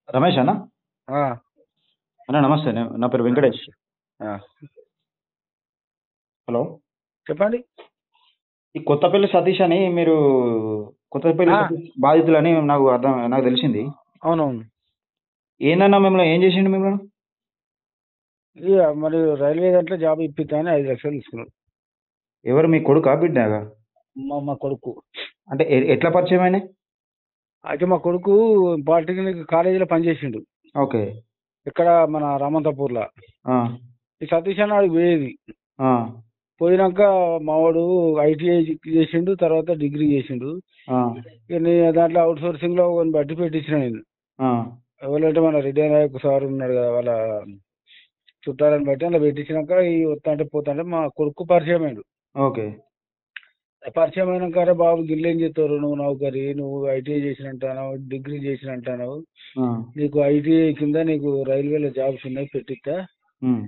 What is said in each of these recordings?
రమేష్ అన్న ఆ, అన్న నమస్తే నా పేరు వెంకటేష్. ఆ. హలో, చెప్పండి. ఈ కొత్తపల్లి సతీష్ అని మీరు కొత్తపల్లి ఆ, సతీష్ బాధితులని నాకు తెలిసింది. అవునవును. ఏందన్నా మిమ్మల్ని ఏం చేసిండు మిమ్మల్ని? ఇక మరి రైల్వే దాంట్లో జాబ్ ఇప్పిస్తామని 5 లక్షలు తీసుకున్నాడు. ఎవరు మీ కొడుకా బిడ్డగా? మా కొడుకు. అంటే ఎట్లా పరిచయం అయినా? అయితే మా కొడుకు పాలిటెక్నిక్ కాలేజీలో పనిచేసిండు. ఓకే. ఇక్కడ మన రామంతపూర్లో. ఆ, ఈ సతీష్ అన్న ఆడికి పోయేది. ఆ, పోయినాక మావాడు ఐటీఐ చేసిండు, తర్వాత డిగ్రీ చేసిండు. ఆ, ఇక నేను దాంట్లో అవుట్ సోర్సింగ్లో కొన్ని బట్టి పెట్టించిన నేను. ఆ, ఎవరంటే మన రెడ్డి నాయక్ సార్ ఉన్నాడు కదా, వాళ్ళ చుట్టాలని బట్టి అలా పెట్టించినాక ఈ వస్తా అంటే పోతా అంటే మా కొడుకు పరిచయం అయ్యాడు. ఓకే. పరిచయం అయినాక అరే బాబు గిల్లేం చెప్తారు, నువ్వు నౌకరి, నువ్వు ఐటీఐ చేసినంటావు, డిగ్రీ చేసినంటావు, ఆ, నీకు ఐటీఐ కింద నీకు రైల్వేలో జాబ్స్ ఉన్నాయి, పెట్టిస్తా, ఉమ్.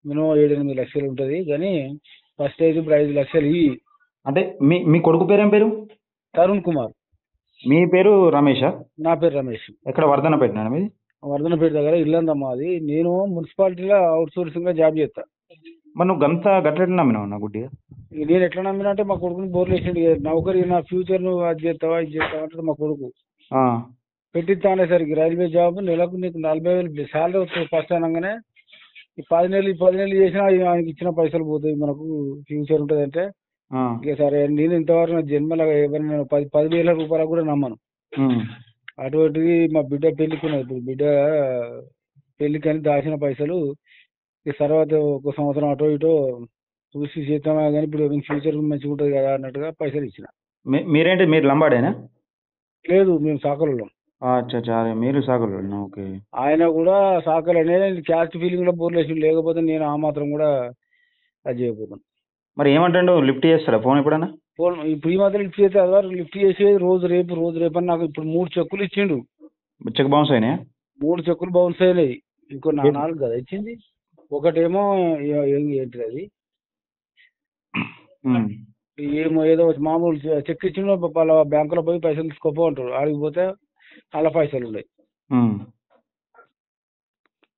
మినిమం 7-8 లక్షలు ఉంటుంది, కానీ ఫస్ట్ అయితే ఇప్పుడు 5 లక్షలు ఇవి. అంటే మీ మీ కొడుకు పేరు ఏం పేరు? తరుణ్ కుమార్. మీ పేరు రమేషా? నా పేరు రమేష్. ఎక్కడ వర్ధన పెట్టినా మీది? వర్ధనపేట దగ్గర ఇల్లందమ్మా అది. నేను మున్సిపాలిటీలో అవుట్ సోర్సింగ్గా జాబ్ చేస్తా. మరి నువ్వు గట్లెట్లా నమ్మినావు నా గుడ్డిగా? ఇక నేను ఎట్లా నమ్మినా అంటే మా కొడుకుని బోర్లు వేసిండు. నౌకరి నా ఫ్యూచర్ నువ్వు అది చేస్తావా ఇది చేస్తావా అంటే మా కొడుకు ఆ, పెట్టిస్తా అనేసరికి రైల్వే జాబ్ నెలకు నీకు 40,000 శాలరీ వస్తుంది ఫస్ట్ అనగానే, ఈ 10 నెలలు చేసినా ఆయనకి ఇచ్చిన పైసలు పోతాయి, మనకు ఫ్యూచర్ ఉంటుంది అంటే ఆ, ఇక సరే. నేను ఇంతవరకు నా జన్మలో ఎవరిని 10,000 రూపాయలకు కూడా నమ్మను. ఉమ్, అటువంటిది మా బిడ్డ పెళ్లికి ఉన్నది. ఇప్పుడు బిడ్డ పెళ్లికని దాచిన పైసలు ఈ తర్వాత ఒక సంవత్సరం అటో ఇటో చూసి చేద్దామా, కానీ ఇప్పుడు ఫ్యూచర్ మంచిగా ఉంటుంది కదా అన్నట్టుగా పైసలు ఇచ్చిన. మీరేంటి, మీరు లంబాడేనా? లేదు, మేము సాకలు. అచ్చా అచ్చా, అరే మీరు సాగులు. ఓకే. ఆయన కూడా సాకలనే క్యాస్ట్ ఫీలింగ్ లో బోర్లు వేసి, లేకపోతే నేను ఆ మాత్రం కూడా అది చేయకపోతాను. మరి ఏమంటాడు, లిఫ్ట్ చేస్తాడా ఫోన్ ఎప్పుడన్నా? ఫోన్ ఇప్పుడు ఈ మాత్రం లిఫ్ట్ చేస్తే అది వరకు లిఫ్ట్ చేసేది రోజు రేపు అని. నాకు ఇప్పుడు 3 చెక్కులు ఇచ్చిండు. చెక్ బౌన్స్ అయినాయా? 3 చెక్కులు బౌన్స్ అయినాయి. ఇంకో 4 కదా ఇచ్చింది. ఒకటేమో ఏంటిది అది, ఉమ్, ఏమో ఏదో మామూలు చెక్ ఇచ్చిండు, వాళ్ళ బ్యాంకులో పోయి పైసలు తీసుకోపో అంటారు. ఆడికి పోతే అలా పైసలు ఉన్నాయి. ఉమ్,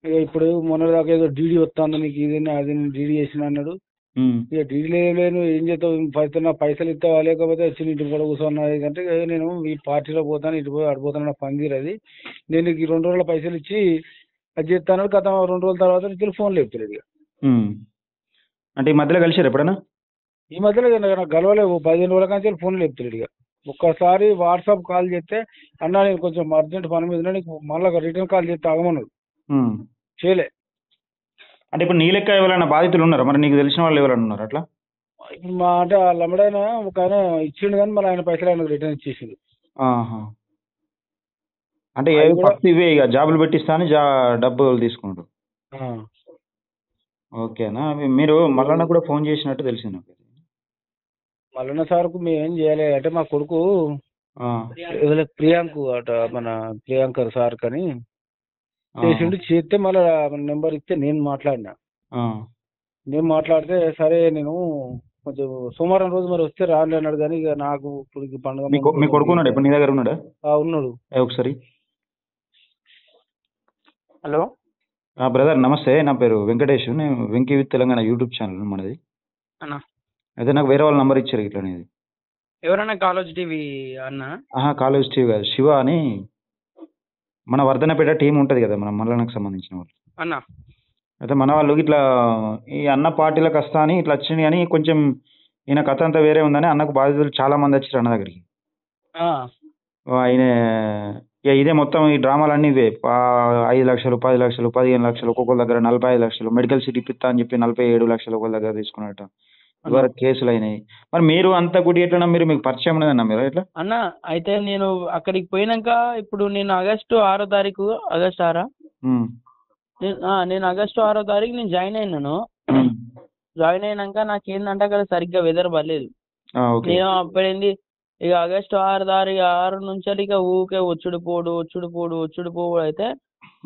ఇక ఇప్పుడు మొన్నటిదాకా ఏదో డీడీ వస్తుంది నీకు, ఇది అది డీడీ చేసిన అన్నాడు. ఉమ్. ఇక డీడీ లేను, ఏం చేస్తావు, నా పైసలు ఇస్తావా, లేకపోతే వచ్చి ఇంటి కూడా కూర్చున్నది అంటే, నేను ఈ పార్టీలో పోతాను, ఇటు పోయి అడిపోతాను, నా పని తీరది, నేను నీకు ఈ 2 రోజుల పైసలు ఇచ్చి అది చేస్తాను. గత 2 రోజుల తర్వాత నుంచి ఫోన్ లేపుతలేదు. ఇక ఉమ్. అంటే ఈ మధ్యలో కలిసారు ఎప్పుడన్నా? ఈ మధ్యలో నాకు గలవలేవు, 15 రోజుల కానీ ఫోన్ లేపుతలేడు. ఇక ఒక్కసారి వాట్సాప్ కాల్ చేస్తే, అన్నా నేను కొంచెం అర్జెంట్ పని మీద ఉన్నా, నీకు మళ్ళీ రిటర్న్ కాల్ చేస్తే ఆగమన్నాడు. ఉమ్. చేయలే. అంటే ఇప్పుడు నీ లెక్క ఎవరైనా బాధితులు ఉన్నారా? మరి నీకు తెలిసిన వాళ్ళు ఎవరైనా ఉన్నారు అట్లా? ఇప్పుడు మా అంటే వాళ్ళ అమ్మడైన ఒక ఆయన ఇచ్చిండు, కానీ మళ్ళీ ఆయన పైసలు ఆయనకు రిటర్న్ ఇచ్చేసిండు. ఆహా. అంటే అది కూడా ఫస్ట్ ఇవే ఇక జాబులు పెట్టిస్తాను డబ్బులు తీసుకుంటారు. ఆ. ఓకేనా? మీరు మళ్ళా కూడా ఫోన్ చేసినట్టు తెలిసింది నాకు. మల్లన్న సార్కు మేము ఏం చేయాలి అంటే, మా కొడుకు ఆ, ప్రియాంక్ అట, మన ప్రియాంకర్ సార్ కని చేసిండు. చేస్తే మళ్ళీ నెంబర్ ఇస్తే నేను మాట్లాడినా. ఆ, నేను మాట్లాడితే సరే నేను కొంచెం సోమవారం రోజు మరి వస్తే రాలే అన్నాడు. కానీ ఇక నాకు ఇప్పుడు ఈ పండుగ మీ కొడుకు ఉన్నాడు ఇప్పుడు నీ దగ్గర ఉన్నాడా? ఉన్నాడు. ఒకసారి. హలో బ్రదర్ నమస్తే, నా పేరు వెంకటేష్, నేను Venky with Telangana YouTube channel మనది. అన్న, అయితే నాకు వేరే వాళ్ళ నంబర్ ఇచ్చారు ఇట్లా అనేది. ఎవరన్నా కాలేజ్ టీవీ అన్న? కాలేజ్ టీవీ కాదు, శివ అని మన వర్ధనపేట టీం ఉంటుంది కదా, మన మల్లన్నకు సంబంధించిన వాళ్ళు అన్న. అయితే మన వాళ్ళు ఇట్లా ఈ అన్న పార్టీలకు వస్తా అని ఇట్లా వచ్చినాయి అని, కొంచెం ఈయన కథ అంతా వేరే ఉందని అన్నకు బాధితులు చాలా మంది వచ్చారు అన్న దగ్గరికి. ఆయన ఇక ఇదే మొత్తం ఈ డ్రామాలన్నీ ఇవే. 5 లక్షలు, 10 లక్షలు, 15 లక్షలు, ఒక్కొక్కరి దగ్గర 45 లక్షలు, మెడికల్ సీట్ ఇప్పిస్తా అని చెప్పి 47 లక్షలు ఒకరి దగ్గర తీసుకున్నట్ట. ఇవరకు కేసులు అయినాయి. మరి మీరు అంత గుడి ఎట్లా, మీకు పరిచయం ఉన్నదన్న మీరు ఎట్లా అన్న? అయితే నేను అక్కడికి పోయినాక, ఇప్పుడు నేను ఆగస్టు 6వ తారీఖు, ఆగస్టు 6 నేను ఆగస్టు 6వ తారీఖు నేను జాయిన్ అయినాను. జాయిన్ అయినాక నాకు ఏంటంటే అక్కడ సరిగ్గా వెదర్ పర్లేదు. నేను అప్పుడేంది ఇక ఆగస్టు 6 నుంచి ఇక ఊకే వచ్చుడు పోడు అయితే,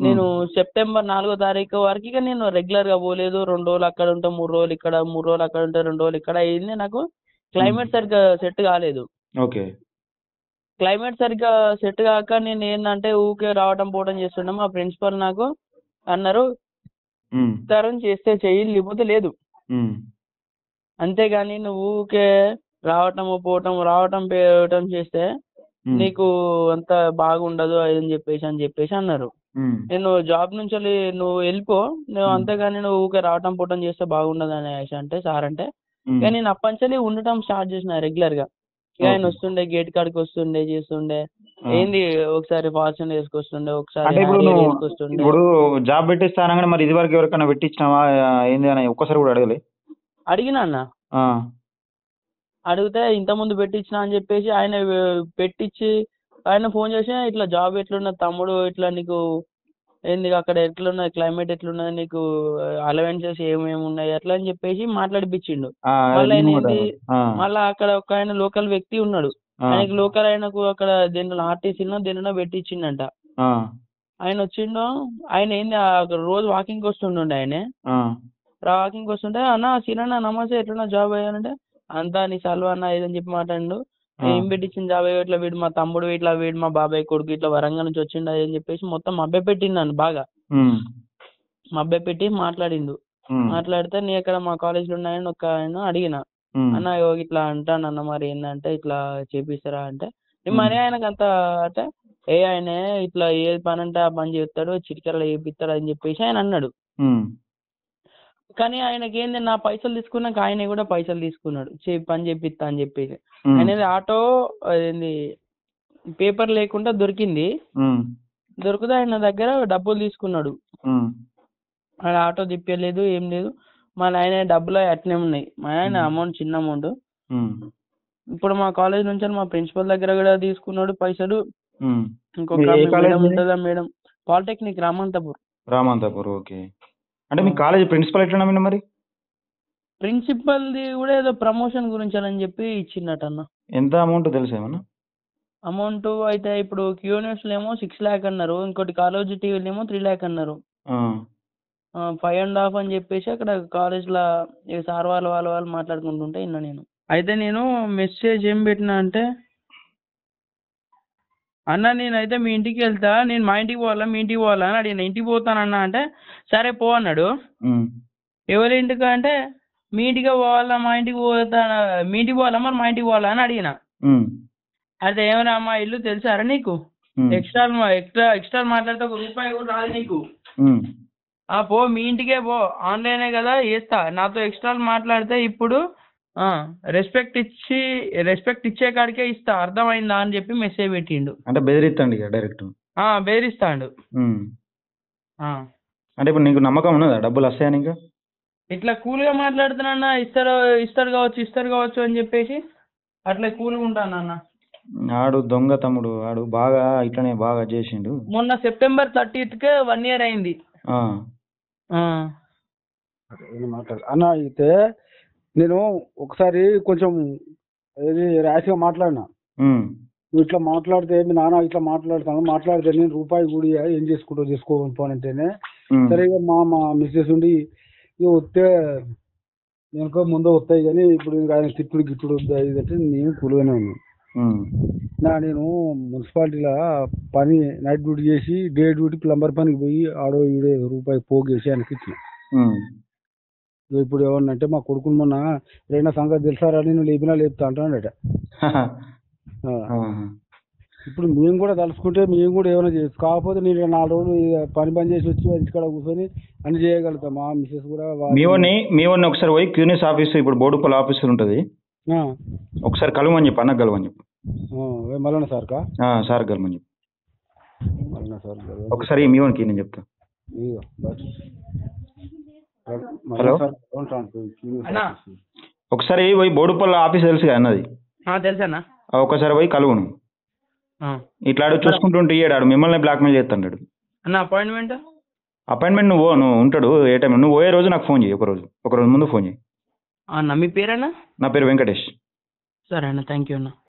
నేను సెప్టెంబర్ 4వ తారీఖు వరకు ఇక నేను రెగ్యులర్ గా పోలేదు. 2 రోజులు అక్కడ ఉంటే 3 రోజులు ఇక్కడ, 3 రోజులు అక్కడ ఉంటే 2 రోజులు ఇక్కడ అయింది. నాకు క్లైమేట్ సరిగ్గా సెట్ కాలేదు. ఓకే. క్లైమేట్ సరిగ్గా సెట్ కాక నేను ఏంటంటే ఊకే రావటం పోవటం చేస్తుండే. మా ప్రిన్సిపల్ నాకు అన్నారు, తరం చేస్తే చెయ్యి లేకపోతే లేదు, అంతేగాని నువ్వు ఊకే రావటం పోవటం చేస్తే నీకు అంత బాగుండదు అని చెప్పేసి అన్నారు. నేను జాబ్ నుంచి నువ్వు వెళ్ళిపో, నువ్వు అంతేగాని నువ్వు ఊకే రావటం పోవటం చేస్తే బాగుండదు అనేసి అంటే సార్ అంటే ఇక నేను అప్పంచలి ఉండటం స్టార్ట్ చేసిన రెగ్యులర్ గా. ఇక ఆయన వస్తుండే, గేట్ కాడికి వస్తుండే, చేస్తుండే, ఏంది ఒకసారి ఫార్చ్యూన్ వేసుకొస్తుండే, ఒకసారి వేసుకొస్తుండే. ఇప్పుడు జాబ్ పెట్టిస్తానగానే మరి ఇది వరకు ఎవరికైనా పెట్టించినావా ఏంది అని ఒక్కసారి కూడా అడగలే? అడిగినా అన్న, అడిగితే ఇంత ముందు పెట్టించిన అని చెప్పేసి ఆయన పెట్టించి ఆయన ఫోన్ చేసి ఇట్లా జాబ్ ఎట్లున్నది తమ్ముడు, ఇట్లా నీకు ఏంది అక్కడ ఎట్లున్నది, క్లైమేట్ ఎట్లున్నది, నీకు అలవెన్సెస్ ఏమేమి ఉన్నాయి అట్లా అని చెప్పేసి మాట్లాడిపించిండు. మళ్ళీ ఆయన ఏంది, మళ్ళీ అక్కడ ఒక ఆయన లోకల్ వ్యక్తి ఉన్నాడు, ఆయనకి లోకల్ ఆయనకు అక్కడ దేంట్లో ఆర్టీసీలో దేనిలో పెట్టించిండంట. ఆయన వచ్చిండు, ఆయన ఏంది అక్కడ రోజు వాకింగ్ వస్తుండే. ఆయన వాకింగ్ వస్తుంటే అన్న సీనన్న నమస్తే ఎట్లున్నా జాబ్ అయ్యానంటే అంతా నీ సల్వ అన్న ఏదని చెప్పి మాట్లాడిండు. ఏం పెట్టించిన జాబ్ ఇట్లా, వీడు మా తమ్ముడు, ఇట్లా వీడు మా బాబాయ్ కొడుకు, ఇట్లా వరంగల్ నుంచి వచ్చిండు అని చెప్పేసి మొత్తం మభ్య పెట్టిండు నన్ను బాగా. మభ్య పెట్టి మాట్లాడిండు. మాట్లాడితే నీ ఎక్కడ మా కాలేజ్ లో ఉన్నాయని ఒక ఆయన అడిగిన, అన్న ఇట్లా అంటాను అన్న మరి ఏంటంటే ఇట్లా చేపిస్తారా అంటే మరి ఆయనకు అంత అంటే ఆయన ఇట్లా ఏ పని అంటే ఆ పని చేస్తాడు, చిటికెరలో చేపిస్తాడు అని చెప్పేసి ఆయన అన్నాడు. కానీ ఆయనకి ఏంది నా పైసలు తీసుకున్నాక ఆయన కూడా పైసలు తీసుకున్నాడు, పని చేపిస్తా అని చెప్పేసి. అనేది ఆటో అదేంది పేపర్ లేకుండా దొరికింది, దొరికితే ఆయన దగ్గర డబ్బులు తీసుకున్నాడు. ఆయన ఆటో తిప్పలేదు, ఏం లేదు. మా ఆయన డబ్బులు అట్నే ఉన్నాయి, మా ఆయన అమౌంట్ చిన్న అమౌంట్. ఇప్పుడు మా కాలేజ్ నుంచి మా ప్రిన్సిపల్ దగ్గర కూడా తీసుకున్నాడు పైసలు. ఇంకొక మేడం ఉంటుందా మేడం, పాలిటెక్నిక్ రామంతపూర్. ఓకే. అంటే మీ కాలేజ్ ప్రిన్సిపల్ ఎట్లా మరి? ప్రిన్సిపల్ది కూడా ఏదో ప్రమోషన్ గురించి అని చెప్పి ఇచ్చిందట అన్న. ఎంత అమౌంట్ తెలుసు ఏమన్నా? అమౌంట్ అయితే ఇప్పుడు క్యూనివర్స్ ఏమో 6 lakhs అన్నారు, ఇంకోటి కాలేజ్ టీవీలు ఏమో 3 lakhs అన్నారు. 5.5 అని చెప్పేసి అక్కడ కాలేజ్ లో సార్ వాళ్ళు మాట్లాడుకుంటుంటే విన్నా నేను. అయితే నేను మెసేజ్ ఏం పెట్టినా అంటే, అన్న నేనైతే మీ ఇంటికి వెళ్తా, నేను మా ఇంటికి పోవాలా అని అడిగిన. ఇంటికి పోతానన్నా అంటే సరే పో అన్నాడు. ఎవరి ఇంటికి అంటే మీ ఇంటికి పోవాలా, మా ఇంటికి మీ ఇంటికి పోవాలా మరి మా ఇంటికి పోవాలా అని అడిగిన. అయితే ఏమైనా మా ఇల్లు తెలుసారా నీకు, ఎక్స్ట్రా మాట్లాడితే ₹1 కూడా రాదు నీకు, పో మీ ఇంటికే పో, ఆన్లైనే కదా చేస్తా, నాతో ఎక్స్ట్రా మాట్లాడితే ఇప్పుడు రెస్పెక్ట్ ఇచ్చే కాడికే ఇస్తా, అర్థమైందా అని చెప్పి మెసేజ్ పెట్టిండు. అంటే బెదిరిస్తాండి డైరెక్ట్? బెదిరిస్తాడు. అంటే ఇప్పుడు నీకు నమ్మకం ఉన్నదా డబ్బులు వస్తాయని? ఇంకా ఇట్లా కూల్గా మాట్లాడుతున్నా, ఇస్తారు కావచ్చు అని చెప్పేసి అట్లా కూల్గా ఉంటానన్న. ఆడు దొంగ తమ్ముడు, ఆడు బాగా ఇట్లనే బాగా చేసిండు. మొన్న September 30th 1 year అయింది. అన్న అయితే నేను ఒకసారి కొంచెం ర్యాష్గా మాట్లాడినా. నువ్వు ఇట్లా మాట్లాడితే మీ నాన్న ఇట్లా మాట్లాడితే నేను రూపాయి కూడా ఏం చేసుకోవాలంటేనే సరే ఇక మా మిస్సెస్ ఉండి ఇక వస్తే నేను ముందు వస్తాయి కానీ ఇప్పుడు ఆయన తిప్పుడు గిట్టుడు వద్దా ఇదంటే నేను కూలుగానే ఉన్నాను. నేను మున్సిపాలిటీలో పని నైట్ డ్యూటీ చేసి డే డ్యూటీ ప్లంబర్ పనికి పోయి ఆడో ఈడే రూపాయి పోగేసి ఆయనకి ఇచ్చిన. ఇప్పుడు ఏమన్నంటే మా కొడుకుని మొన్న రేనా సంగతి తెలుసారా, నేను లేపినా లేపుతా అంటాడట. ఇప్పుడు మేము కూడా తలుసుకుంటే మేము కూడా ఏమైనా చేయొచ్చు, కాకపోతే నేను 4 రోజులు పని బంద్ చేసి వచ్చి ఇంటికాడ కూర్చొని అన్ని చేయగలుగుతాం. మా మిస్సెస్ కూడా మీ ఒకసారి పోయి క్యూనిస్ ఆఫీస్, ఇప్పుడు బోడుపల్లి ఆఫీస్ ఉంటుంది, ఒకసారి కలవమని చెప్పి, అన్న కలవని చెప్పి. మల్లన్న సార్కా? సార్ కలవమని చెప్పి మల్లన్న సార్ ఒకసారి మీ వానికి నేను చెప్తా. హలో, ఒకసారి పోయి బోడుపల్లి ఆఫీస్ తెలుసు కదా అన్నది? తెలుసన్నా. ఒకసారి పోయి కలువును. ఇట్లా చూసుకుంటుంటే ఇయ్యాడు, మిమ్మల్ని బ్లాక్మెయిల్ చేస్తాడు. అపాయింట్మెంట్ నువ్వు ఉంటాడు ఏ టైం, నువ్వు పోయే రోజు నాకు ఫోన్ చేయి, ఒక రోజు ముందు ఫోన్ చేయి. మీ పేరేనా? నా పేరు వెంకటేష్. సరే అన్న, థ్యాంక్ యూ అన్న.